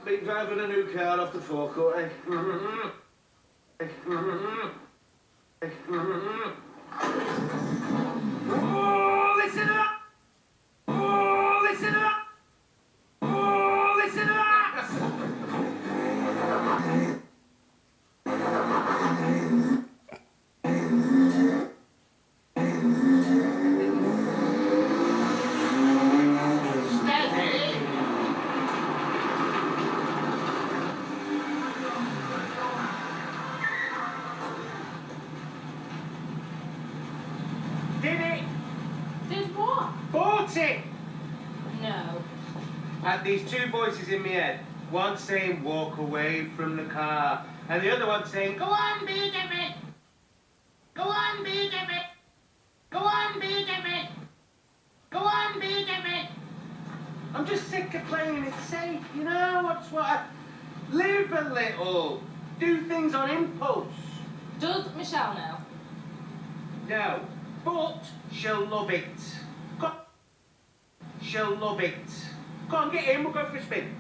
Been driving a new car off the forecourt, eh? Oh, listen to that! Oh, listen to that! Oh, listen to that! Did it? Did what? Bought it! No. Had these two voices in my head. One saying, walk away from the car. And the other one saying, go on, be different. Go on, be different. Go on, be different. Go on, be different. I'm just sick of playing it safe, you know? What's what? Live a little. Do things on impulse. Does Michelle know? No, but she'll love it. She'll love it. Go on, get in, we'll go for a spin.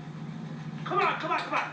Come on, come on, come on.